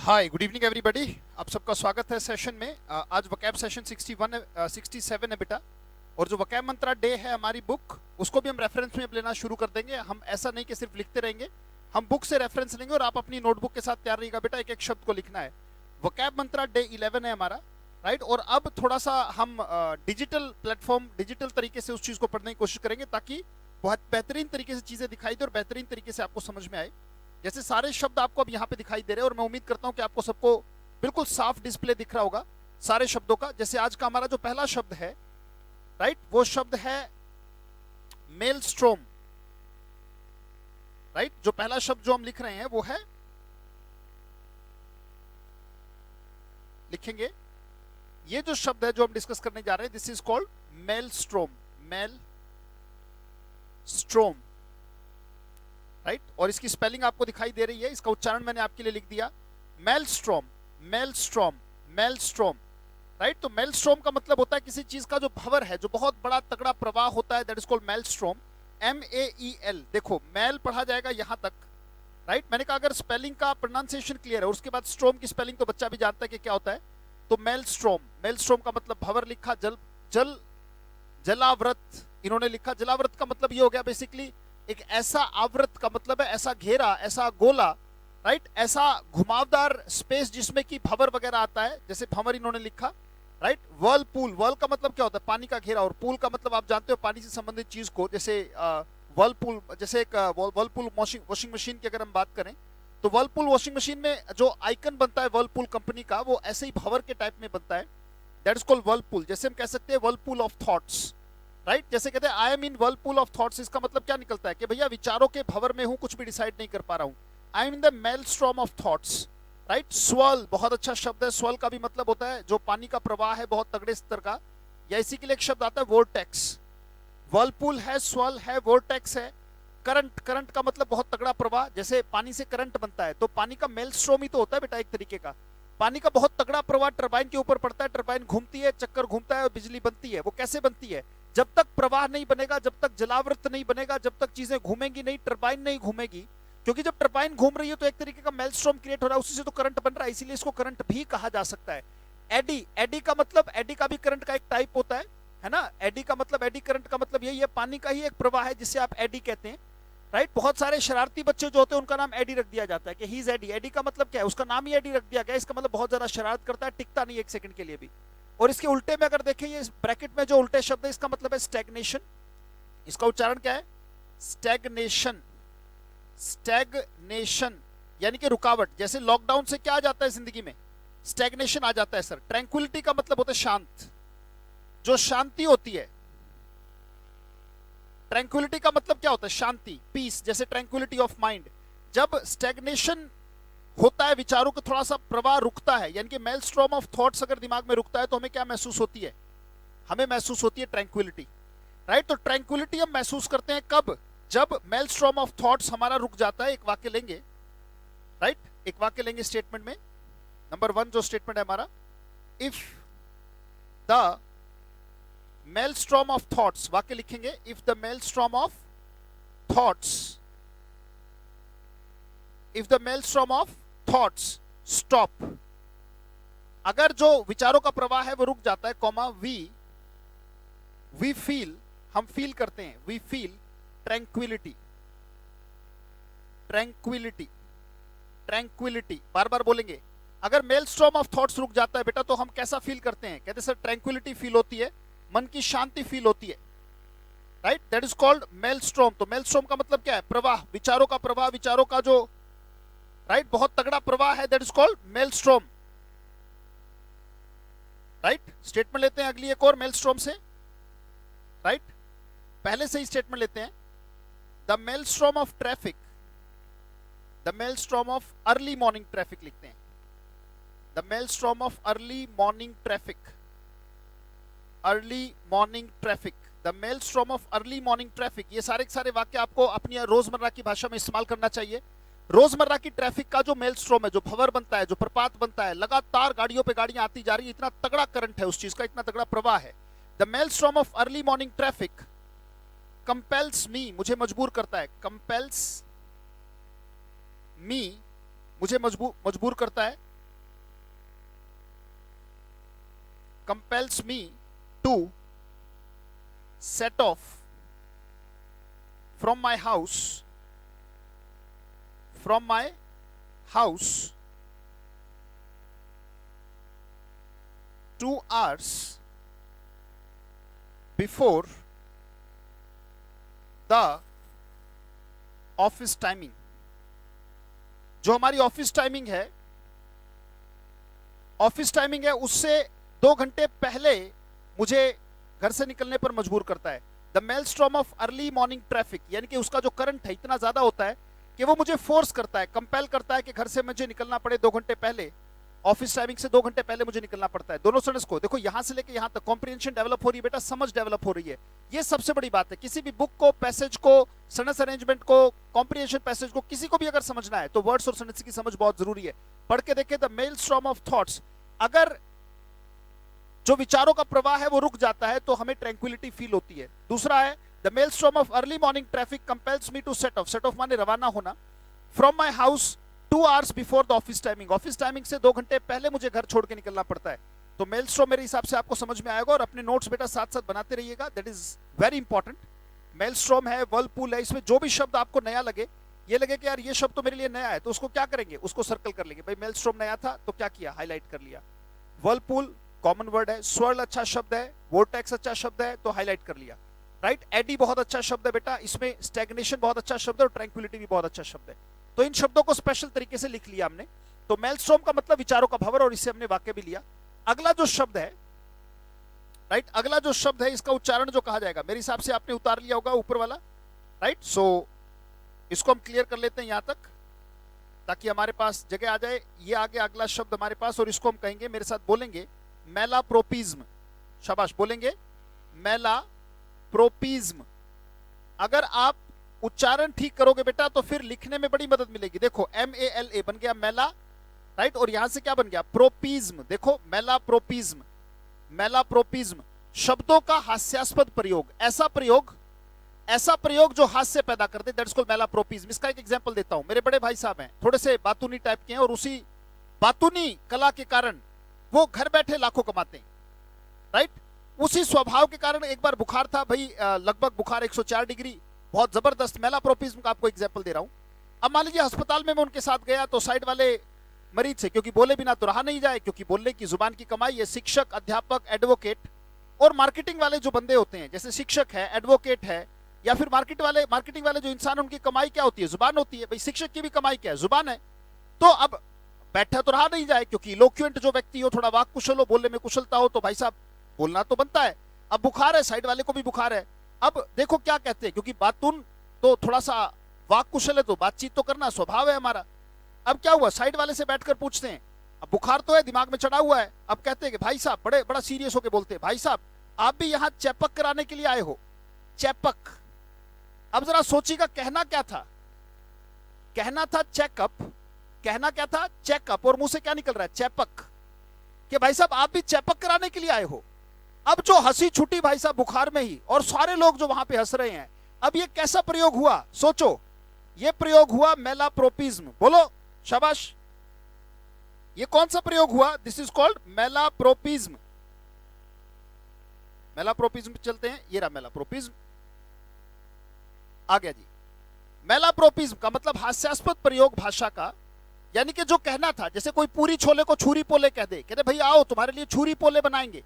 हाय, good evening everybody. आप सबका स्वागत है सेशन में। आज वकैब सेशन 61 67 है बेटा। और जो वकैब मंत्रा डे है हमारी बुक, उसको भी हम रेफरेंस में अब लेना शुरू कर देंगे। हम ऐसा नहीं कि सिर्फ लिखते रहेंगे, हम बुक से रेफरेंस लेंगे और आप अपनी नोटबुक के साथ तैयार रहिएगा बेटा। एक एक शब्द को लिखना है। वकैब मंत्रा डे 11 है हमारा, राइट। और अब थोड़ा सा हम डिजिटल प्लेटफॉर्म, डिजिटल तरीके से उस चीज़ को पढ़ने की कोशिश करेंगे ताकि बहुत बेहतरीन तरीके से चीज़ें दिखाई दे और बेहतरीन तरीके से आपको समझ में आए। जैसे सारे शब्द आपको अब यहाँ पे दिखाई दे रहे हैं और मैं उम्मीद करता हूँ कि आपको सबको बिल्कुल साफ डिस्प्ले दिख रहा होगा सारे शब्दों का। जैसे आज का हमारा जो पहला शब्द है, राइट, वो शब्द है मेलस्ट्रोम, राइट। जो पहला शब्द जो हम लिख रहे हैं वो है, लिखेंगे ये जो शब्द है जो हम डिस्कस करने जा रहे हैं, दिस इज कॉल्ड मेलस्ट्रोम, मेलस्ट्रोम, राइट। और इसकी स्पेलिंग आपको दिखाई दे रही है, इसका उच्चारण मैंने आपके लिए लिख दिया, मेलस्ट्रोम, मेलस्ट्रोम, मेलस्ट्रोम, राइट। तो मेलस्ट्रोम का मतलब होता है किसी चीज का जो भंवर है, जो बहुत बड़ा तगड़ा प्रवाह होता है, दैट इज कॉल्ड मेलस्ट्रोम, MEL। देखो मेल पढ़ा जाएगा यहां तक, राइट। मैंने कहा अगर स्पेलिंग का प्रोनाउंसिएशन क्लियर है, उसके बाद स्ट्रोम की स्पेलिंग तो बच्चा भी जानता है कि क्या होता है। तो मेलस्ट्रोम, मेलस्ट्रोम का मतलब भंवर लिखा, जलावृत इन्होंने लिखा। जलावृत का मतलब ये हो गया बेसिकली एक ऐसा आवृत का मतलब है ऐसा घेरा, ऐसा गोला, राइट, ऐसा घुमावदार स्पेस जिसमें कि भंवर वगैरह आता है, जैसे भंवर इन्होंने लिखा, राइट। वर्लपूल, वर्ल का मतलब क्या होता है, पानी का घेरा, और पूल का मतलब आप जानते हो पानी से संबंधित चीज को, जैसे वर्लपूल, जैसे एक वर्लपूल वॉशिंग मशीन की अगर हम बात करें तो वर्लपूल वॉशिंग मशीन में जो आइकन बनता है वर्लपूल कंपनी का, वो ऐसे ही भंवर के टाइप में बनता है, दैट इज कॉल्ड वर्लपूल। जैसे हम कह सकते हैं वर्लपूल ऑफ थॉट्स, राइट। जैसे कहते हैं आई am in Whirlpool of thoughts, इसका मतलब क्या निकलता है कि भैया विचारों के भंवर में हूं, कुछ भी डिसाइड नहीं कर पा रहा हूं। I am in the maelstrom of thoughts, right. स्वल बहुत अच्छा शब्द है, स्वल का भी मतलब होता है जो पानी का प्रवाह है बहुत तगड़े स्तर का, या इसी के लिए एक शब्द आता है वोर्टेक्स। वर्लपूल है, स्वल है, वोर्टेक्स है। करंट, करंट का मतलब बहुत तगड़ा प्रवाह, जैसे पानी से करंट बनता है तो पानी का मेलस्ट्रॉम ही तो होता है बेटा एक तरीके का। पानी का बहुत तगड़ा प्रवाह टरबाइन के ऊपर पड़ता है, टरबाइन घूमती है, चक्कर घूमता है और बिजली बनती है। वो कैसे बनती है, जब तक प्रवाह नहीं बनेगा, जब तक जलावृत नहीं बनेगा, जब तक चीजें घूमेंगी नहीं, टरबाइन नहीं घूमेगी। क्योंकि जब टरबाइन घूम रही है तो एक तरीके का मेलस्ट्रॉम क्रिएट हो रहा है, उसी से तो करंट बन रहा है, इसीलिए इसको करंट भी कहा जा सकता है। एडी, एडी का मतलब, एडी का भी करंट का एक टाइप होता है ना। एडी का मतलब, एडी करंट का मतलब यही है, पानी का ही एक प्रवाह है जिसे आप एडी कहते हैं, राइट। बहुत सारे शरारती बच्चे जो होते हैं उनका नाम एडी रख दिया जाता है कि ही इज एडी। एडी का मतलब क्या है, उसका नाम ही एडी रख दिया गया, इसका मतलब बहुत ज्यादा शरारत करता है, टिकता नहीं एक सेकंड के लिए भी। और इसके उल्टे में अगर देखें, ये ब्रैकेट में जो उल्टे शब्द है इसका मतलब है स्टैग्नेशन। इसका उच्चारण क्या है, स्टैग्नेशन, स्टैग्नेशन यानी कि रुकावट। जैसे लॉकडाउन से क्या आ जाता है जिंदगी में, स्टैग्नेशन आ जाता है सर। ट्रैंक्विलिटी का मतलब होता है शांत, जो शांति होती है। ट्रैंक्विलिटी का मतलब क्या होता है, शांति, पीस, जैसे ट्रैंक्विलिटी ऑफ माइंड। जब स्टैग्नेशन होता है, विचारों का थोड़ा सा प्रवाह रुकता है, यानी कि मेलस्ट्रॉम ऑफ थॉट्स अगर दिमाग में रुकता है तो हमें क्या महसूस होती है, हमें महसूस होती है ट्रैंक्विलिटी, राइट। तो ट्रैंक्विलिटी हम महसूस करते हैं कब, जब मेलस्ट्रॉम ऑफ थॉट्स हमारा रुक जाता है। एक वाक्य लेंगे, राइट, एक वाक्य लेंगे स्टेटमेंट में। नंबर 1 जो स्टेटमेंट है हमारा, if the maelstrom of thoughts, वाक्य लिखेंगे, if the maelstrom of thoughts, if the maelstrom of thoughts stop, अगर जो विचारों का प्रवाह है वो रुक जाता है, कॉमा, वी फील, हम फील करते हैं, we feel tranquillity, tranquillity, tranquillity, बार बार बोलेंगे। अगर मेलस्ट्रॉम ऑफ थॉट्स रुक जाता है बेटा तो हम कैसा फील करते हैं, कहते हैं सर ट्रैंक्विलिटी फील होती है, मन की शांति फील होती है, right. That is called maelstrom. तो मेलस्ट्रॉम का मतलब क्या है, प्रवाह, विचारों का प्रवाह, विचारों का जो, राइट, बहुत तगड़ा प्रवाह है, that is called maelstrom, right. Statement लेते हैं अगली एक और मेलस्ट्रॉम से, राइट। पहले से ही स्टेटमेंट लेते हैं, the maelstrom of traffic, the maelstrom of early morning traffic लिखते हैं, the maelstrom of early morning traffic, early morning traffic, the maelstrom of early morning traffic. ये सारे के सारे वाक्य आपको अपनी रोजमर्रा की भाषा में इस्तेमाल करना चाहिए। रोजमर्रा की ट्रैफिक का जो मेलस्ट्रॉम है, जो भंवर बनता है, जो प्रपात बनता है, लगातार गाड़ियों पे गाड़ियां आती जा रही है, इतना तगड़ा करंट है उस चीज का, इतना तगड़ा प्रवाह है। The maelstrom of early morning traffic compels me, मुझे मजबूर करता है, कंपेल्स मी, मुझे मजबूर करता है, compels me to set off from my house 2 hours before the office timing. जो हमारी ऑफिस टाइमिंग है उससे 2 घंटे पहले मुझे घर से निकलने पर मजबूर करता है। The maelstrom of early morning traffic, यानी कि उसका जो करंट है इतना ज्यादा होता है कि वो मुझे फोर्स करता है, कंपेल करता है कि घर से मुझे निकलना पड़े 2 घंटे पहले, ऑफिस टाइमिंग से 2 घंटे पहले मुझे निकलना पड़ता है। दोनों सेंटेंस को देखो, यहां से लेके यहां तक कॉम्प्रिहेंशन डेवलप हो रही है बेटा, समझ डेवलप हो रही है। ये सबसे बड़ी बात है। किसी भी बुक को, पैसेज को, सेंटेंस अरेंजमेंट को, कॉम्प्रिहेंशन पैसेज को, किसी को भी अगर समझना है तो वर्ड्स और सेंटेंस की समझ बहुत जरूरी है। पढ़ के देखे द मेलस्ट्रॉम ऑफ थॉट्स, अगर जो विचारों का प्रवाह है वो रुक जाता है तो हमें ट्रैंक्विलिटी फील होती है। दूसरा है the maelstrom of early morning traffic compels me to set off, set off माने रवाना होना, from my house 2 hours before the office timing, office timing से 2 घंटे पहले मुझे घर छोड़ के निकलना पड़ता है। तो मेलस्ट्रॉम मेरे हिसाब से आपको समझ में आएगा, और अपने नोट्स बेटा साथ साथ बनाते रहिएगा, दैट इज वेरी इंपॉर्टेंट। मेलस्ट्रॉम है, वर्लपूल है, इसमें जो भी शब्द आपको नया लगे, ये लगे कि यार ये शब्द तो मेरे लिए नया है, तो उसको क्या करेंगे, उसको सर्कल कर लेंगे। भाई मेलस्ट्रॉम नया था तो क्या किया, हाईलाइट कर लिया। वर्लपूल कॉमन वर्ड है, स्वर्ल अच्छा शब्द है, वोर्टेक्स अच्छा शब्द है तो हाईलाइट कर लिया, राइट। एडी बहुत अच्छा शब्द है बेटा, इसमें स्टैग्नेशन बहुत अच्छा शब्द है और ट्रैंक्विलिटी भी बहुत अच्छा शब्द है। तो इन शब्दों को स्पेशल तरीके से लिख लिया हमने। तो मेलस्ट्रॉम का मतलब विचारों का भंवर, और इससे हमने वाक्य भी लिया। अगला जो शब्द है, राइट, अगला जो शब्द है इसका उच्चारण जो कहा जाएगा, मेरे हिसाब से आपने उतार लिया होगा ऊपर वाला, राइट। सो इसको हम क्लियर कर लेते हैं यहां तक, ताकि हमारे पास जगह आ जाए। ये आगे अगला शब्द हमारे पास, और इसको हम कहेंगे, मेरे साथ बोलेंगे, मेलाप्रोपिज्म। शाबाश, बोलेंगे मेलाप्रोपिज्म। अगर आप उच्चारण ठीक करोगे बेटा तो फिर लिखने में बड़ी मदद मिलेगी। देखो MALA बन गया मेला, राइट, और यहां से क्या बन गया, प्रोपिज्म। देखो मेलाप्रोपिज्म, मेलाप्रोपिज्म शब्दों का हास्यास्पद प्रयोग, ऐसा प्रयोग जो हास्य पैदा कर दे, दैट्स कॉल्ड मेलाप्रोपिज्म। इसका एक एग्जांपल देता हूं। मेरे बड़े भाई साहब हैं, थोड़े से बातूनी टाइप के हैं, और उसी बातूनी कला के कारण वो घर बैठे लाखों कमाते हैं, राइट। उसी स्वभाव के कारण एक बार बुखार था भाई, लगभग बुखार 104 डिग्री, बहुत जबरदस्त। मेलाप्रोपिज्म का आपको एग्जांपल दे रहा हूं। अब मान लीजिए अस्पताल में मैं उनके साथ गया तो साइड वाले मरीज से, क्योंकि बोले बिना तो रहा नहीं जाए, क्योंकि बोलने की जुबान की कमाई है। शिक्षक, अध्यापक, एडवोकेट और मार्केटिंग वाले जो बंदे होते हैं, जैसे शिक्षक है, एडवोकेट है, या फिर मार्केटिंग वाले जो इंसान, उनकी कमाई क्या होती है, जुबान होती है। भाई शिक्षक की भी कमाई क्या है, जुबान है। तो अब बैठा तो रहा नहीं जाए, क्योंकि इलोक्वेंट जो व्यक्ति हो, थोड़ा वाक कुशल हो, बोलने में कुशलता हो, तो भाई साहब बोलना तो बनता है। अब बुखार है, साइड वाले को भी बुखार है। अब देखो क्या कहते हैं, क्योंकि बातून तो थोड़ा सा वाक कुशल है, तो बातचीत तो करना स्वभाव है हमारा। अब क्या हुआ, साइड वाले से बैठकर पूछते हैं, अब बुखार तो है, दिमाग में चढ़ा हुआ है। अब कहते हैं कि भाई साहब, बड़ा सीरियस होकर बोलते हैं, भाई साहब आप भी यहाँ चेपक कराने के लिए आए हो, चेपक। अब जरा सोचिएगा, कहना क्या था, कहना था चेकअप, कहना क्या था, चेकअप, और मुंह से क्या निकल रहा है, चेपक। कि भाई साहब आप भी चेपक कराने के लिए आए हो। अब जो हंसी छुटी भाई साहब बुखार में ही, और सारे लोग जो वहां पे हंस रहे हैं। अब ये कैसा प्रयोग हुआ, सोचो, ये प्रयोग हुआ मेलाप्रोपिज्म। बोलो शाबाश, ये कौन सा प्रयोग हुआ, दिस इज कॉल्ड मेलाप्रोपिज्म। मेलाप्रोपिज्म चलते हैं, ये रहा मेलाप्रोपिज्म, आ गया जी। मेलाप्रोपिज्म का मतलब हास्यास्पद प्रयोग भाषा का, यानी कि जो कहना था, जैसे कोई पूरी छोले को छुरी पोले कह दे, कहते भाई आओ तुम्हारे लिए छुरी पोले बनाएंगे।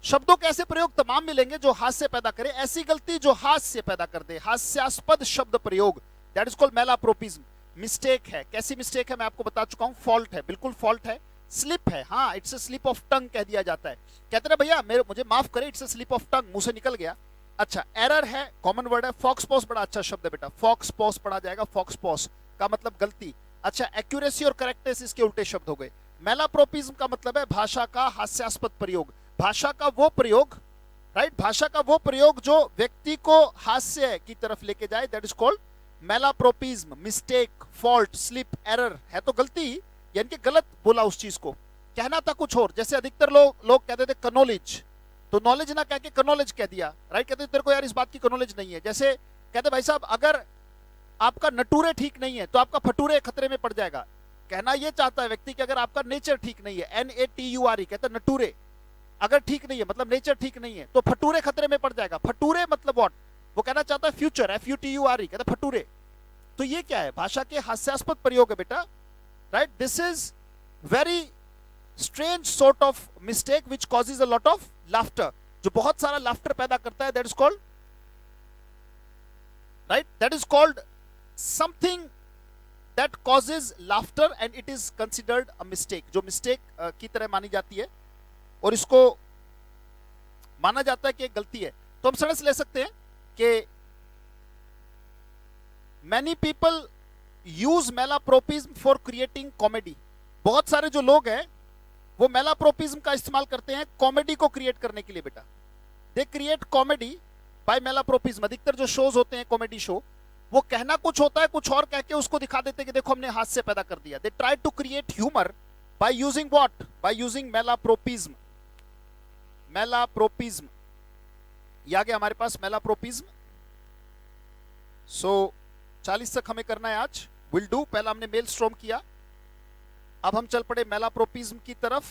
शब्दों के ऐसे प्रयोग तमाम मिलेंगे जो हास्य पैदा करे, ऐसी गलती जो हास्य पैदा कर दे, हास्यास्पद शब्द प्रयोग, दैट इज कॉल्ड मेलाप्रोपिज्म। मिस्टेक है, कैसी मिस्टेक है मैं आपको बता चुका हूं, फॉल्ट है, बिल्कुल फॉल्ट है। स्लिप है, हाँ it's a slip of tongue कह दिया जाता है। कहते हैं भैया मुझे माफ करे, it's a slip of tongue, मुंह से निकल गया। अच्छा, एरर है, कॉमन वर्ड है। फॉक्सपॉस बड़ा अच्छा शब्द है बेटा, फॉक्सपॉस पढ़ा जाएगा, फॉक्सपॉस का मतलब गलती। अच्छा, एक्यूरेसी और करेक्टनेस इसके उल्टे शब्द हो गए। मेलाप्रोपिज्म का मतलब है भाषा का हास्यास्पद प्रयोग, भाषा का वो प्रयोग, राइट, भाषा का वो प्रयोग जो व्यक्ति को हास्य की तरफ लेके जाए, that is called मेलाप्रोपिज्म। Mistake, fault, slip, error है तो गलती, यानी कि गलत बोला उस चीज को, कहना था कुछ और। जैसे अधिकतर लोग कहते थे कनॉलेज, तो नॉलेज ना कह के कनॉलेज कह दिया, राइट। कहते तेरे को यार इस बात की कनॉलेज नहीं है। जैसे कहते भाई साहब अगर आपका नटूरे ठीक नहीं है तो आपका फटूरे खतरे में पड़ जाएगा। कहना यह चाहता है व्यक्ति कि अगर आपका नेचर ठीक नहीं है, NATURE कहते नटूरे, अगर ठीक नहीं है मतलब नेचर ठीक नहीं है तो फटूरे खतरे में पड़ जाएगा। फटूरे मतलब व्हाट, वो कहना चाहता है फ्यूचर, FUTURE, कहता फटूरे। तो ये क्या है, भाषा के हास्यास्पद प्रयोग है बेटा, right. This is very strange sort of mistake which causes a lot of laughter, जो बहुत सारा लाफ्टर पैदा करता है। That is called, right, that is called something that causes laughter and it is considered a mistake, जो mistake की तरह मानी जाती है और इसको माना जाता है कि एक गलती है। तो हम सड़क ले सकते हैं कि many people use मेलाप्रोपिज्म for creating comedy. बहुत सारे जो लोग हैं वो मेलाप्रोपिज्म का इस्तेमाल करते हैं कॉमेडी को क्रिएट करने के लिए बेटा। They create comedy bye मेलाप्रोपिज्म। अधिकतर जो शोज होते हैं कॉमेडी शो, वो कहना कुछ होता है, कुछ और कह के उसको दिखा देते हैं कि देखो हमने हास्य पैदा कर दिया। They try to create humour by using what, by using malapropism. Malapropism ये आ गया हमारे पास मेलाप्रोपिज्म। सो 40 तक हमें करना है आज, विल डू। पहला हमने मेलस्ट्रॉम किया, अब हम चल पड़े मेलाप्रोपिज्म की तरफ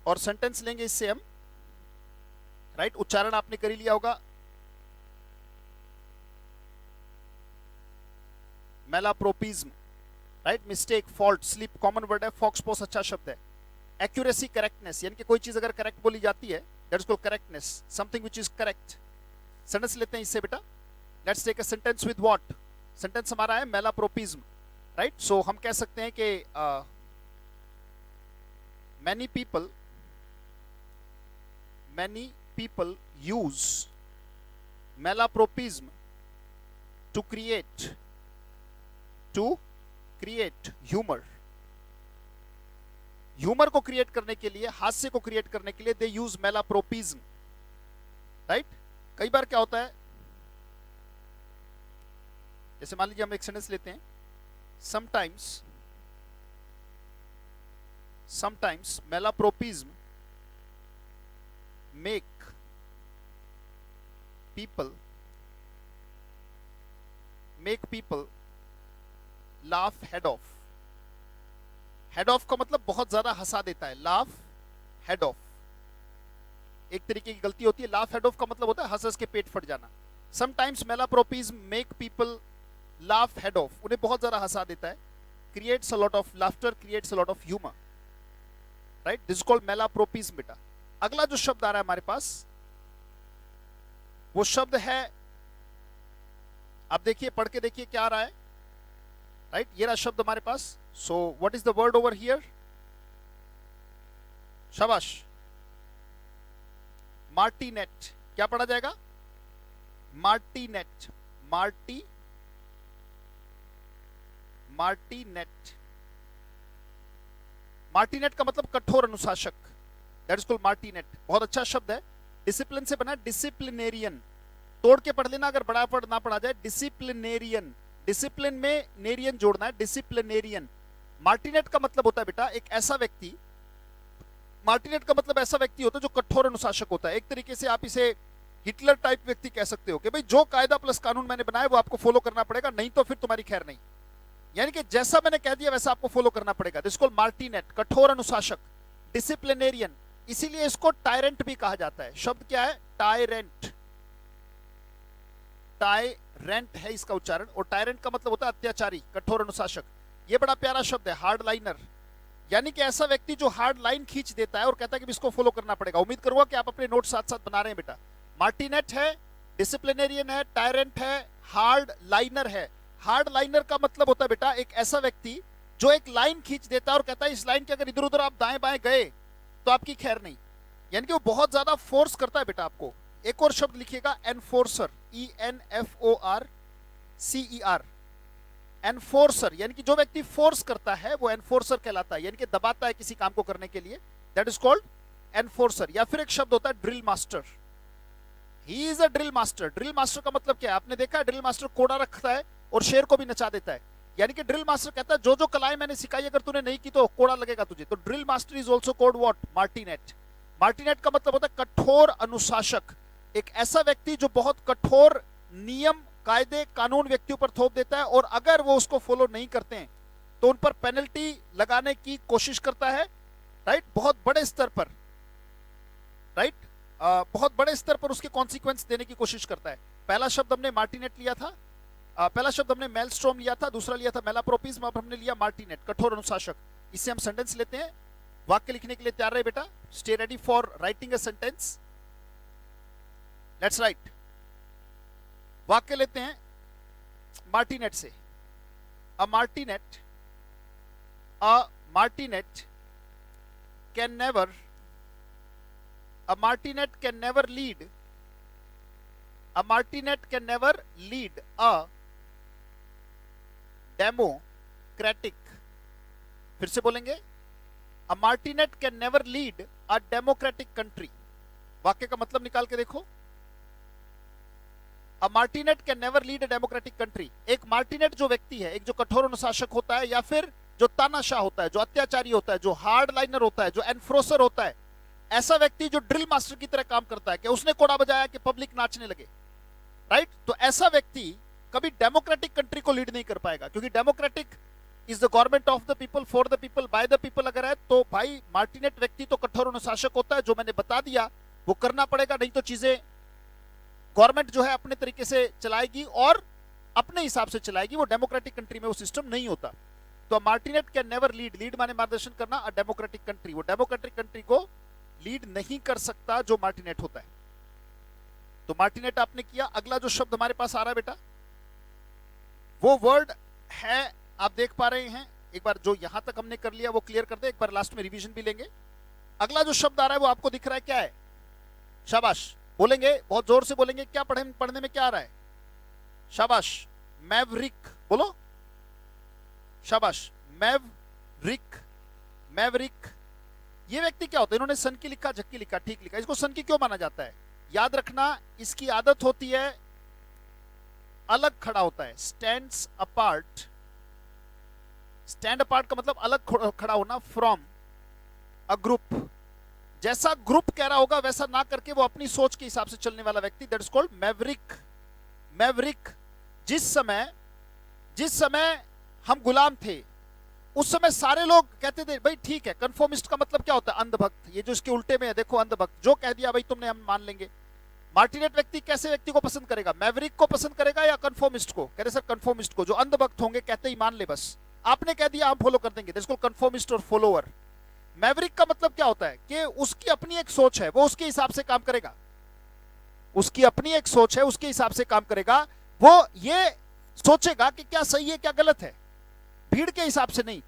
और सेंटेंस लेंगे इससे हम, राइट। उच्चारण आपने कर ही लिया होगा, मेलाप्रोपिज्म, right. Mistake, fault, slip common word है, फॉक्सपोस अच्छा शब्द है। एक्यूरेसी, करेक्टनेस, यानी कि कोई चीज अगर करेक्ट बोली जाती है that is called correctness, something which is correct. Sentence लेते हैं इससे बेटा, let's take a sentence with what. Sentence हमारा है मेलाप्रोपिज्म, राइट। सो हम कह सकते हैं कि many people use malapropism to create humour. Humour को क्रिएट करने के लिए, हास्य को क्रिएट करने के लिए दे यूज मेलाप्रोपिज्म, राइट। कई बार क्या होता है, जैसे मान लीजिए हम एक सेंटेंस लेते हैं, sometimes मेलाप्रोपिज्म make people laugh head off। Head of का मतलब बहुत ज्यादा हंसा देता है, लाफ हेड ऑफ एक तरीके की गलती होती है। लाफ हेड ऑफ का मतलब होता है हंस हंस के पेट फट जाना। Sometimes मेलाप्रोपिज्म make people laugh head of, उन्हें बहुत ज्यादा हंसा देता है। Creates a lot of laughter, creates a lot of humour, right. This is called मेलाप्रोपिज्म बेटा। अगला जो शब्द आ रहा है हमारे पास, वो शब्द है, आप देखिए, पढ़ के देखिए क्या आ रहा है, राइट। ये रहा शब्द हमारे पास। So what is the word over here, शाबाश, मार्टिनेट। क्या पढ़ा जाएगा, मार्टिनेट, मार्टिनेट। मार्टिनेट का मतलब कठोर अनुशासक, दैट इज कॉल्ड मार्टिनेट। बहुत अच्छा शब्द है, डिसिप्लिन से बना, डिसिप्लिनेरियन। तोड़ के पढ़ लेना अगर बड़ा पढ़ ना पढ़ा जाए, डिसिप्लिनेरियन, डिसिप्लिन में नेरियन जोड़ना है, डिसिप्लिनेरियन। मार्टिनेट का मतलब होता है बेटा एक ऐसा व्यक्ति, मार्टिनेट का मतलब ऐसा व्यक्ति होता है जो कठोर अनुशासक होता है। एक तरीके से आप इसे हिटलर टाइप व्यक्ति कह सकते हो कि भाई जो कायदा प्लस कानून मैंने बनाया वो आपको फॉलो करना पड़ेगा, नहीं तो फिर तुम्हारी खैर नहीं। यानी कि जैसा मैंने कह दिया वैसा आपको फॉलो करना पड़ेगा। दिस कॉल्ड मार्टिनेट, कठोर अनुशासक, डिसिप्लिनेरियन। इसीलिए इसको टायरेंट भी कहा जाता है। शब्द क्या है, टायरेंट, टायरेंट है इसका उच्चारण। और टायरेंट का मतलब होता है अत्याचारी, कठोर अनुशासक। ये बड़ा प्यारा शब्द है, हार्ड लाइनर, यानी कि ऐसा व्यक्ति जो हार्ड लाइन खींच देता है और कहता है कि इसको फॉलो करना पड़ेगा। उम्मीद करूंगा कि आप अपने नोट साथ साथ बना रहे हैं बेटा। मार्टिनेट है, डिसिप्लिनेरियन है, टायरेंट है, हार्ड लाइनर है। हार्ड लाइनर का मतलब होता है बेटा एक ऐसा व्यक्ति जो एक लाइन खींच देता है और कहता है इस लाइन के अगर इधर उधर आप दाएं बाएं गए तो आपकी खैर नहीं। यानी कि वो बहुत ज्यादा फोर्स करता है बेटा आपको। एक और शब्द लिखिएगा, एनफोर्सर, ENFORCER, एनफोर्सर। यानी कि जो व्यक्ति फोर्स करता है वो एनफोर्सर कहलाता है, यानी कि दबाता है किसी काम को करने के लिए, दैट इज कॉल्ड एनफोर्सर। या फिर एक शब्द होता है drill master, he is a drill master. Drill master का मतलब क्या है, आपने देखा है ड्रिल मास्टर कोड़ा रखता है और शेर को भी नचा देता है। यानी कि ड्रिल मास्टर कहता है जो जो कलाएं मैंने सिखाई अगर तूने नहीं की तो कोड़ा लगेगा तुझे। तो drill master is also called what, martinet. Martinet का मतलब होता है कठोर अनुशासक, एक ऐसा व्यक्ति जो बहुत कठोर नियम, कायदे, कानून व्यक्तियों पर थोप देता है और अगर वो उसको फॉलो नहीं करते हैं तो उन पर पेनल्टी लगाने की कोशिश करता है, राइट, बहुत बड़े स्तर पर। राइट, बहुत बड़े स्तर पर उसके कॉन्सिक्वेंस देने की कोशिश करता है। पहला शब्द हमने मार्टिनेट लिया था, पहला शब्द हमने मेलस्ट्रॉम लिया था, दूसरा लिया था मेलाप्रोपिज्म, अब हमने लिया मार्टिनेट, कठोर अनुशासक। इससे हम सेंटेंस लेते हैं। वाक्य लिखने के लिए तैयार रहे बेटा, stay ready for writing a sentence. Let's write. वाक्य लेते हैं मार्टिनेट से। A martinet can never, a martinet can never lead, a martinet can never lead a democratic, फिर से बोलेंगे, a martinet can never lead a democratic country। वाक्य का मतलब निकाल के देखो, a martinet can never lead a democratic country। एक मार्टिनेट जो व्यक्ति है, एक जो कठोर अनुशासक होता है, या फिर जो तानाशाह होता है, जो अत्याचारी होता है, जो हार्ड लाइनर होता है, जो एनफ्रोसर होता है, ऐसा व्यक्ति जो ड्रिल मास्टर की तरह काम करता है कि उसने कोड़ा बजाया कि पब्लिक नाचने लगे, राइट, तो ऐसा व्यक्ति कभी डेमोक्रेटिक कंट्री को लीड नहीं कर पाएगा, क्योंकि democratic is the government of the people, for the people, by the people अगर है तो भाई मार्टिनेट व्यक्ति तो कठोर अनुशासक होता है, जो मैंने बता दिया वो करना पड़ेगा, नहीं तो चीजें गवर्नमेंट जो है अपने तरीके से चलाएगी और अपने हिसाब से चलाएगी। वो डेमोक्रेटिक कंट्री में वो सिस्टम नहीं होता। तो मार्टिनेट कैन नेवर लीड, लीड माने मार्गदर्शन करना, अ डेमोक्रेटिक कंट्री, वो डेमोक्रेटिक कंट्री को लीड नहीं कर सकता जो मार्टिनेट होता है। तो मार्टिनेट आपने किया। अगला जो शब्द हमारे पास आ रहा है बेटा, वो वर्ड है, आप देख पा रहे हैं। एक बार जो यहां तक हमने कर लिया वो क्लियर कर दे, एक बार लास्ट में रिवीजन भी लेंगे। अगला जो शब्द आ रहा है वो आपको दिख रहा है, क्या है? शाबाश, बोलेंगे बहुत जोर से बोलेंगे, क्या पढ़ने में क्या आ रहा है? शाबाश, मैवरिक, बोलो शाबाश, मैवरिक। मैवरिक ये व्यक्ति क्या होता है? इन्होंने सन की लिखा, झक्की लिखा, ठीक लिखा। इसको सन की क्यों माना जाता है? याद रखना, इसकी आदत होती है अलग खड़ा होता है, स्टैंड्स अपार्ट। स्टैंड अपार्ट का मतलब अलग खड़ा होना, फ्रॉम अ ग्रुप। जैसा ग्रुप कह रहा होगा वैसा ना करके वो अपनी सोच के हिसाब से चलने वाला व्यक्ति, that is called Maverick. Maverick. जिस समय हम गुलाम थे उस समय सारे लोग कहते थे भाई ठीक है। कन्फर्मिस्ट का मतलब क्या होता है? अंधभक्त। ये जो इसके उल्टे में है देखो, अंधभक्त, जो कह दिया भाई तुमने हम मान लेंगे। मार्टिनेट व्यक्ति कैसे व्यक्ति को पसंद करेगा? मैवरिक को पसंद करेगा या कन्फर्मिस्ट को? कह रहे सर कन्फर्मिस्ट को, जो अंधभक्त होंगे, कहते ही मान ले, बस आपने कह दिया हम फॉलो कर देंगे, इसको कन्फर्मिस्ट और फॉलोअर। मैवरिक का मतलब क्या होता है कि उसकी अपनी एक सोच है, वो उसके हिसाब से काम करेगा। उसकी अपनी एक सोच है, उसके हिसाब से काम करेगा। वो ये सोचेगा कि क्या सही है क्या गलत है, भीड़ के हिसाब से नहीं।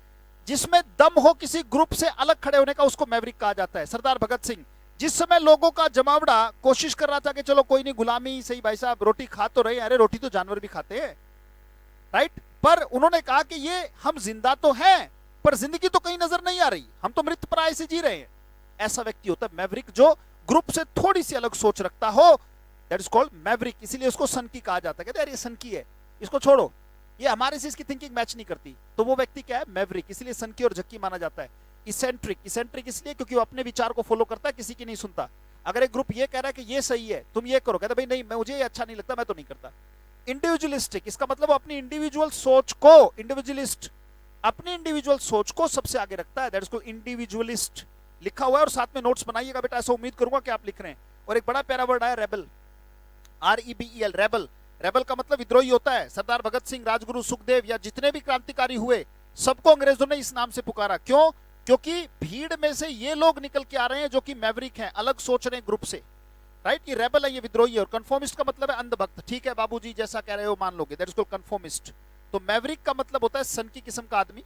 जिसमें दम हो किसी ग्रुप से अलग खड़े होने का, उसको मैवरिक कहा जाता है। सरदार भगत सिंह जिस समय लोगों का जमावड़ा कोशिश कर रहा था कि चलो कोई नहीं, गुलामी सही भाई साहब, रोटी खा तो रहे, अरे रोटी तो जानवर भी खाते हैं, राइट, पर उन्होंने कहा कि ये हम जिंदा तो हैं पर जिंदगी तो कहीं नजर नहीं आ रही, हम तो मृत प्राय से जी रहे हैं। ऐसा व्यक्ति होता है मैवरिक, जो ग्रुप से थोड़ी सी अलग सोच रखता हो, दैट इज कॉल्ड मैवरिक। इसीलिए उसको सन की कहा जाता है। कहते हैं ये सन की है, इसको छोड़ो, ये हमारे से इसकी थिंकिंग मैच नहीं करती, तो वो व्यक्ति क्या है? मैवरिक। इसलिए सन की और झक्की माना जाता है। इसेंट्रिक, इसेंट्रिक इसलिए क्योंकि वो अपने विचार को फॉलो करता है, किसी की नहीं सुनता। अगर एक ग्रुप ये कह रहा है कि ये सही है तुम ये करो, कहता भाई नहीं, मुझे ये अच्छा नहीं लगता, मैं तो नहीं करता। इंडिविजुअलिस्टिक, इसका मतलब वो अपनी इंडिविजुअल सोच को, इंडिविजुअलिस्ट अपनी इंडिविजुअल सोच को सबसे आगे रखता है, दैट इज कॉल्ड इंडिविजुअलिस्ट। लिखा हुआ है और साथ में नोट्स बनाइएगा बेटा, ऐसा उम्मीद करूंगा कि आप लिख रहे हैं। और एक बड़ा प्यारा वर्ड आया रेबल, REBEL, रेबल। रेबल का मतलब विद्रोही होता है। सरदार भगत सिंह, राजगुरु सुखदेव या जितने भी क्रांतिकारी हुए, सबको अंग्रेजों ने इस नाम से पुकारा। क्यों? क्योंकि भीड़ में से ये लोग निकल के आ रहे हैं जो कि मैवरिक हैं, अलग सोच रहे हैं ग्रुप से, राइट। ये रेबल है, ये विद्रोही है। और कन्फर्मिस्ट का मतलब है अंधभक्त। ठीक है बाबूजी, जैसा कह रहे हो मान लोगे, दैट इज कॉल्ड कन्फर्मिस्ट। तो मैवरिक का मतलब होता है सन की किस्म का आदमी,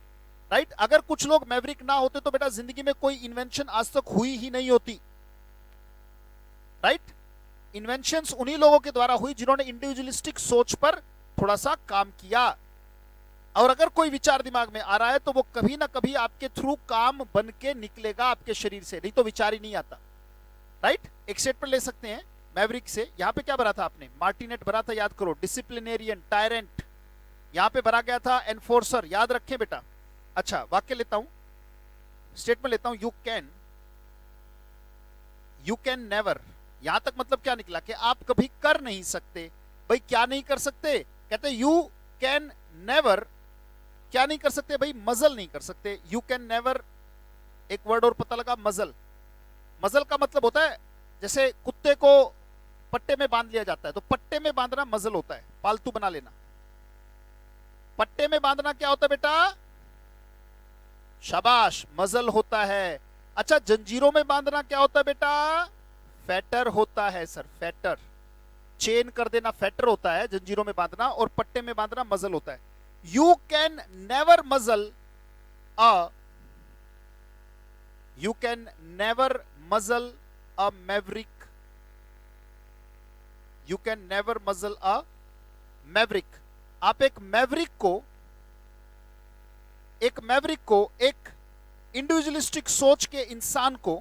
राइट। अगर कुछ लोग मैवरिक ना होते तो बेटा जिंदगी में कोई इन्वेंशन आज तक हुई ही नहीं होती, राइट। इन्वेंशंस उन्हीं लोगों के द्वारा हुई जिन्होंने इंडिविजुअलिस्टिक सोच पर थोड़ा सा काम किया। और अगर कोई विचार दिमाग में आ रहा है तो वो कभी ना कभी आपके थ्रू काम बन के निकलेगा आपके शरीर से, नहीं तो विचार ही नहीं आता, राइट। एक सेट पर ले सकते हैं मैवरिक से। यहां पे क्या भरा था आपने? मार्टिनेट भरा था, याद करो। डिसिप्लिनेरियन, टायरेंट, यहां पे भरा गया था एनफोर्सर, याद रखें बेटा। अच्छा, वाक्य लेता हूं, स्टेटमेंट लेता हूं। यू कैन नेवर, यहां तक मतलब क्या निकला कि आप कभी कर नहीं सकते। भाई क्या नहीं कर सकते? कहते यू कैन नेवर, क्या नहीं कर सकते भाई? मजल नहीं कर सकते। यू कैन नेवर, एक वर्ड और पता लगा, मजल। मजल का मतलब होता है जैसे कुत्ते को पट्टे में बांध लिया जाता है, तो पट्टे में बांधना मजल होता है, पालतू बना लेना। पट्टे में बांधना क्या होता है बेटा? शाबाश, मजल होता है। अच्छा, जंजीरों में बांधना क्या होता है बेटा? फेटर होता है सर, फेटर। चेन कर देना फेटर होता है, जंजीरों में बांधना, और पट्टे में बांधना मजल होता है। You can never muzzle a you can never muzzle a Maverick. You can never muzzle a Maverick. आप एक मैवरिक को एक इंडिविजुअलिस्टिक सोच के इंसान को,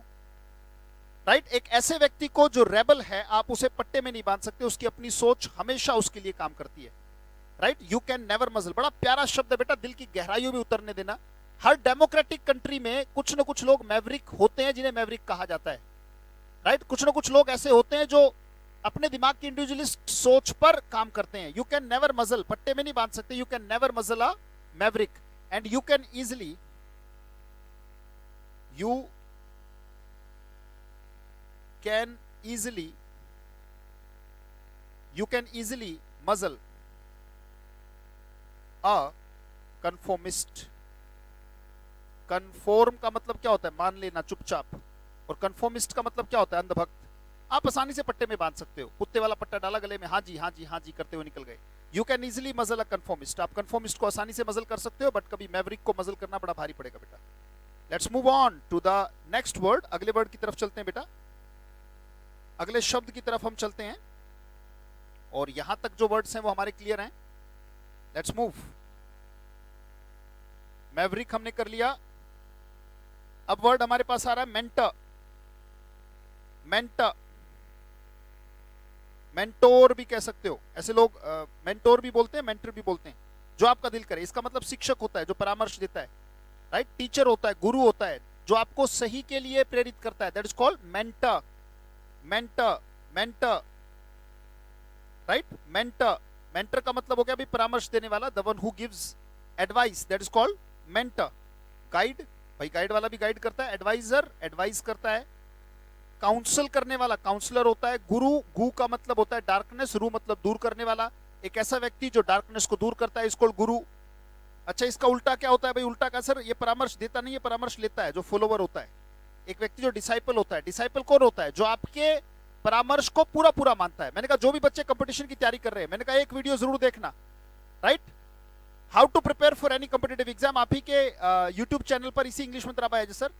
राइट, एक ऐसे व्यक्ति को जो रेबल है, आप उसे पट्टे में नहीं बांध सकते। उसकी अपनी सोच हमेशा उसके लिए काम करती है, राइट। यू कैन नेवर मजल, बड़ा प्यारा शब्द है बेटा, दिल की गहराइयों में उतरने देना। हर डेमोक्रेटिक कंट्री में कुछ ना कुछ लोग मैवरिक होते हैं, जिन्हें मैवरिक कहा जाता है, राइट। कुछ ना कुछ लोग ऐसे होते हैं जो अपने दिमाग की इंडिविजुअलिस्ट सोच पर काम करते हैं। यू कैन नेवर मजल, पट्टे में नहीं बांध सकते। You can never muzzle a maverick and you can easily muzzle a conformist. Conform का मतलब क्या होता है? मान लेना, चुपचाप। और कन्फॉर्मिस्ट का मतलब क्या होता है? अंधभक्त। आप आसानी से पट्टे में बांध सकते हो। कुत्ते वाला पट्टा डाला गले में, हाँ जी हाँ जी हाँ जी करते हुए निकल गए। You can easily muzzle a conformist. आप कन्फॉर्मिस्ट को आसानी से मजल कर सकते हो, बट कभी मैवरिक को मजल करना बड़ा भारी पड़ेगा बेटा। Let's move on to the next word. अगले वर्ड की तरफ चलते हैं बेटा, अगले शब्द की तरफ हम चलते हैं। और यहां तक जो वर्ड्स हैं वो हमारे क्लियर हैं। Let's move. मैवरिक हमने कर लिया। अब वर्ड हमारे पास आ रहा है मेंटर। मेंटर, मेंटोर भी कह सकते हो। ऐसे लोग मेंटोर भी बोलते हैं, मेंटर भी बोलते हैं। जो आपका दिल करे। इसका मतलब शिक्षक होता है जो परामर्श देता है, राइट। टीचर होता है, गुरु होता है, जो आपको सही के लिए प्रेरित करता है। That is called mentor. Mentor, mentor, right. Mentor, mentor का मतलब हो गया भी परामर्श देने वाला, the one who gives advice, that is called mentor. Guide, भाई गाइड वाला भी गाइड करता है। एडवाइजर, एडवाइस करता है। काउंसल करने वाला, काउंसलर होता है। गुरु, गु का मतलब होता है डार्कनेस, रू मतलब दूर करने वाला। एक ऐसा व्यक्ति जो डार्कनेस को दूर करता है, इसको गुरु। अच्छा, इसका उल्टा क्या होता है भाई? उल्टा का सर, ये परामर्श देता नहीं है, परामर्श लेता है, जो फॉलोवर होता है। एक व्यक्ति जो डिसाइपल होता है, डिसाइपल कौन होता है? जो आपके परामर्श को पूरा पूरा मानता है। मैंने कहा जो भी बच्चे कंपटीशन की तैयारी कर रहे हैं, मैंने कहा एक वीडियो जरूर देखना, right, how to prepare for any competitive exam. आप ही के यूट्यूब चैनल पर इसी इंग्लिश मंत्र आया सर,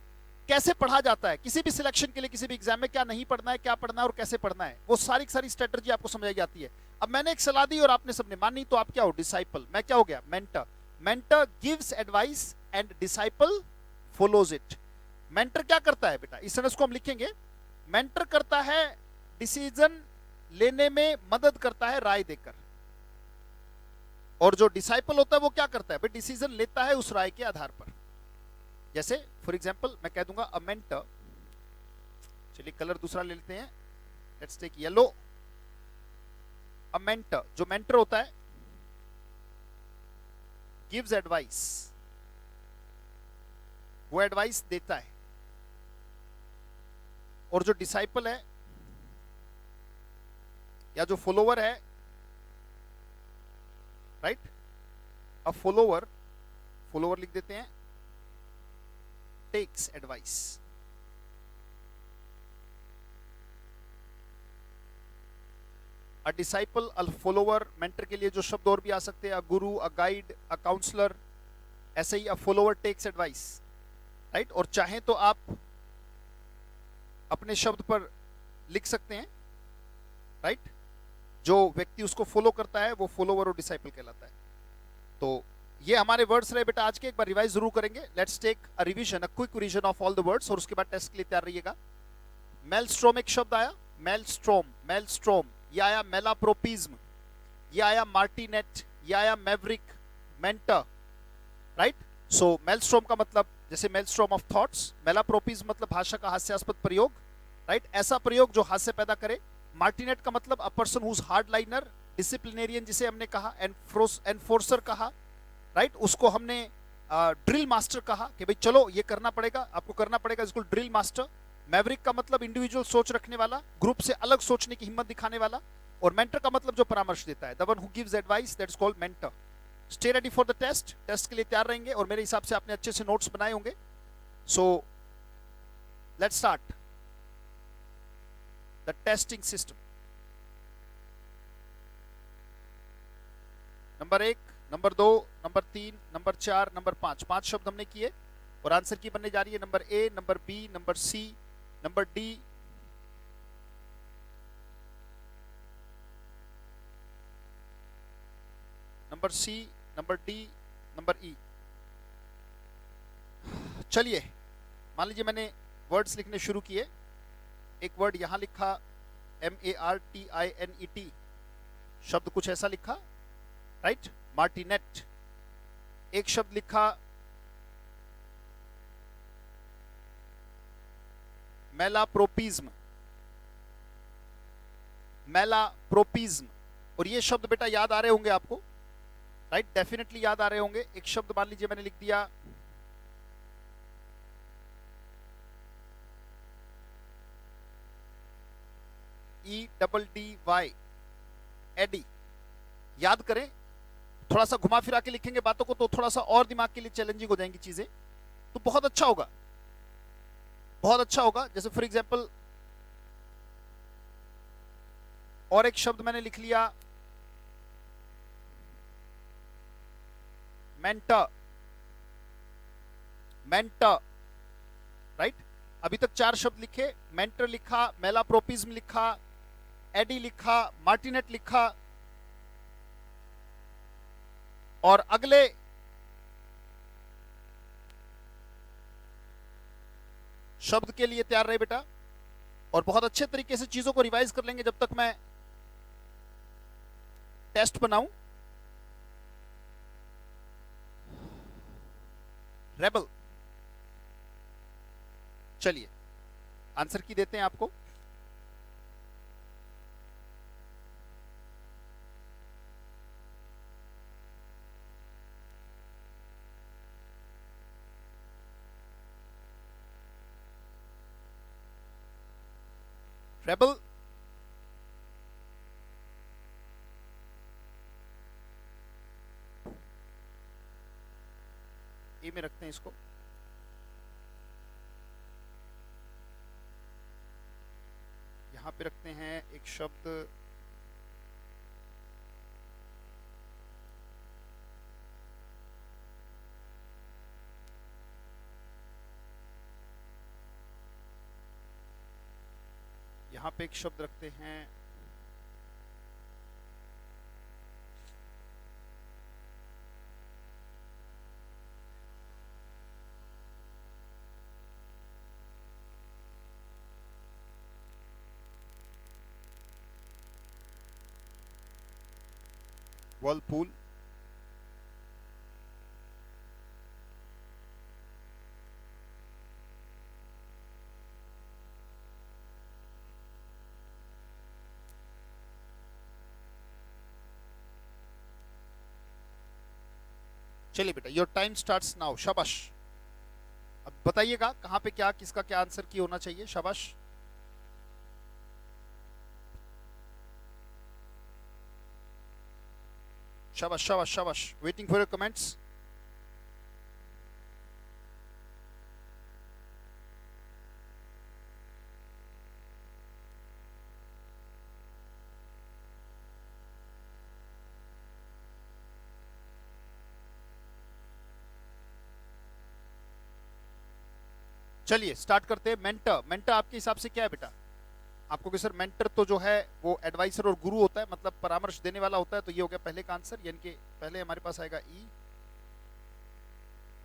कैसे पढ़ा जाता है किसी भी सिलेक्शन के लिए, किसी भी एग्जाम में क्या नहीं पढ़ना है, क्या पढ़ना है और कैसे पढ़ना है, वो सारी सारी स्ट्रेटजी आपको समझाई जाती है। अब मैंने एक सलाह दी और आपने सबने मानी, तो आप क्या हो? डिसाइपल। मैं क्या हो गया? Mentor. Mentor gives advice and disciple follows it. Mentor क्या करता है बेटा? इस सेंटेंस को हम लिखेंगे। मेंटर करता है, डिसीजन लेने में मदद करता है, राय देकर। और जो डिसाइपल होता है वो क्या करता है? डिसीजन लेता है उस राय के आधार पर। जैसे फॉर एग्जांपल मैं कह दूंगा अ मेंटर, चलिए कलर दूसरा ले लेते हैं, let's take yellow. A mentor, जो मेंटर होता है, गिव्स एडवाइस, वो एडवाइस देता है। और जो डिसाइपल है या जो फॉलोवर है, राइट, अ फॉलोवर, फॉलोवर लिख देते हैं, takes advice. A disciple, a follower, mentor के लिए जो शब्द और भी आ सकते हैं, अ गुरु, अ गाइड, अ काउंसलर, ऐसे ही अ फॉलोवर टेक्स एडवाइस, राइट। और चाहे तो आप अपने शब्द पर लिख सकते हैं, राइट। जो व्यक्ति उसको फॉलो करता है वो फॉलोवर और डिसाइपल कहलाता है। तो ये हमारे वर्ड्स रहे बेटा आज के, एक बार रिवाइज जरूर करेंगे। Let's take a revision, a quick revision of all the words, और उसके बाद टेस्ट के लिए तैयार रहिएगा। मेलस्ट्रोम एक शब्द आया, मेलस्ट्रोम, मेलस्ट्रोम। ये आया मेलाप्रोपिज्म, ये आया मार्टिनेट, ये आया मैवरिक, मेंटर, राइट। सो मेलस्ट्रोम का मतलब जैसे मेलस्ट्रोम ऑफ थॉट्स, मेलाप्रोपिज्म मतलब भाषा का हास्यास्पद प्रयोग, राइट, ऐसा प्रयोग जो हास्य पैदा करे। मार्टिनेट का मतलब a person who is hard liner, disciplinarian जिसे हमने कहा, एनफोर्सर कहा, राइट। उसको हमने ड्रिल मास्टर कहा कि भाई चलो ये करना पड़ेगा, आपको करना पड़ेगा, इसको ड्रिल मास्टर। मैवरिक का मतलब इंडिविजुअल सोच रखने वाला, ग्रुप से अलग सोचने की हिम्मत दिखाने वाला, और मेंटर का मतलब जो परामर्श देता है, the one who gives advice, that's called mentor. Stay ready for the test, test के लिए तैयार रहेंगे, और मेरे हिसाब से आपने अच्छे से नोट्स बनाए होंगे। So let's start the testing system. Number 1, number 2, number 3, number 4, number 5, 5 शब्द हमने किए, और आंसर की बनने जा रही है number A, number B, number C, number D, number C, number D, number E. चलिए, मान लीजिए मैंने वर्ड्स लिखने शुरू किए। एक वर्ड यहां लिखा MARTINET, शब्द कुछ ऐसा लिखा, राइट, मार्टिनेट। एक शब्द लिखा मेलाप्रोपिज्म, मेलाप्रोपिज्म। और ये शब्द बेटा याद आ रहे होंगे आपको, राइट, डेफिनेटली याद आ रहे होंगे। एक शब्द मान लीजिए मैंने लिख दिया EDDY, एडी। याद करें, थोड़ा सा घुमा फिरा के लिखेंगे बातों को तो थोड़ा सा और दिमाग के लिए चैलेंजिंग हो जाएंगी चीजें, तो बहुत अच्छा होगा, बहुत अच्छा होगा। जैसे फॉर एग्जांपल और एक शब्द मैंने लिख लिया मेंटर, मेंटर, राइट। अभी तक 4 शब्द लिखे, मेंटर लिखा, मेलाप्रोपिज्म लिखा, एडी लिखा, मार्टिनेट लिखा, और अगले शब्द के लिए तैयार रहे बेटा, और बहुत अच्छे तरीके से चीजों को रिवाइज कर लेंगे जब तक मैं टेस्ट बनाऊं। रेबल। चलिए आंसर की देते हैं आपको। रेबल ए में रखते हैं इसको। यहां पे रखते हैं एक शब्द यहां पे एक शब्द रखते हैं वर्लपूल। चलिए बेटा, योर टाइम स्टार्ट्स नाउ। शाबाश। अब बताइएगा कहां पे क्या, किसका क्या आंसर की होना चाहिए। शाबाश। शाबाश शाबाश शाबाश। Waiting for your comments. चलिए स्टार्ट करते हैं। मेंटर, मेंटर आपके हिसाब से क्या है बेटा? आपको कि सर मेंटर तो जो है वो एडवाइसर और गुरु होता है, मतलब परामर्श देने वाला होता है, तो ये हो गया पहले का आंसर, यानी कि पहले हमारे पास आएगा ई।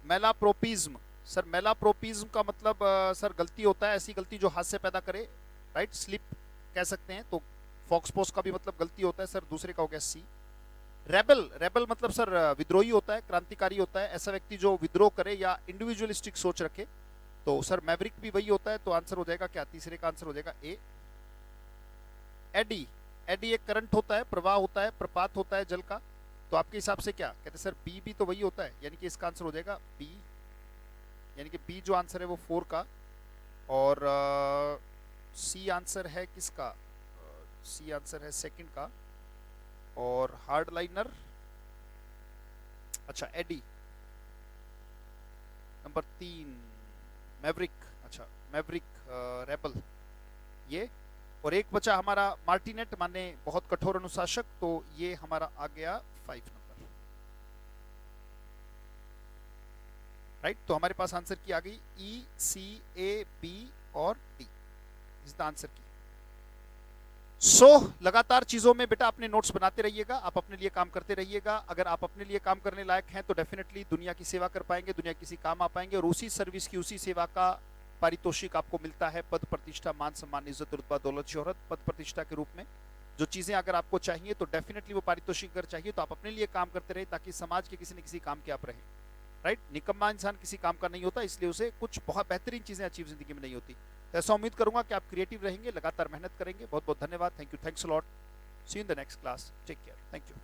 मेलाप्रोपिज्म, सर मेलाप्रोपिज्म का मतलब सर गलती होता है, ऐसी गलती जो हाथ से पैदा करे, राइट, स्लिप कह सकते हैं। तो फॉक्सपोस का भी मतलब गलती होता है सर, दूसरे का हो गया सी। रेबल, रेबल मतलब सर विद्रोही होता है, क्रांतिकारी होता है, ऐसा व्यक्ति जो विद्रोह करे या इंडिविजुअलिस्टिक सोच रखे। तो सर मैवरिक भी वही होता है, तो आंसर हो जाएगा क्या? तीसरे का आंसर हो जाएगा ए। एडी, एडी एक करंट होता है, प्रवाह होता है, प्रपात होता है जल का। तो आपके हिसाब से क्या कहते हैं सर? बी भी तो वही होता है, यानी कि इसका आंसर हो जाएगा बी, यानी कि बी जो आंसर है वो 4 का और सी आंसर है किसका? सी आंसर है सेकंड का। और हार्ड लाइनर, अच्छा एडी। नंबर 3 मैवरिक, अच्छा मैवरिक रेबल ये। और एक बचा हमारा मार्टिनेट माने बहुत कठोर अनुशासक, तो ये हमारा आ गया 5 नंबर। राइट, तो हमारे पास आंसर की आ गई ई, सी, ए, बी और डी इज द आंसर की। सो लगातार चीजों में बेटा अपने नोट्स बनाते रहिएगा, आप अपने लिए काम करते रहिएगा। अगर आप अपने लिए काम करने लायक हैं तो डेफिनेटली दुनिया की सेवा कर पाएंगे, दुनिया किसी काम आ पाएंगे, और उसी सर्विस की, उसी सेवा का पारितोषिक आपको मिलता है, पद प्रतिष्ठा, मान सम्मान, इज्जत, रुतबा, दौलत, शोहरत, पद प्रतिष्ठा के रूप में। जो चीजें अगर आपको चाहिए तो डेफिनेटली वो पारितोषिक अगर चाहिए तो आप अपने लिए काम करते रहे, ताकि समाज के किसी न किसी काम के आप रहें। राइट, निकम्मा इंसान किसी काम का नहीं होता, इसलिए उसे कुछ बहुत बेहतरीन चीजें अचीव जिंदगी में नहीं होती। तो ऐसा उम्मीद करूंगा कि आप क्रिएटिव रहेंगे, लगातार मेहनत करेंगे। बहुत बहुत धन्यवाद, thank you, thanks a lot, see you in the next class, take care, thank you.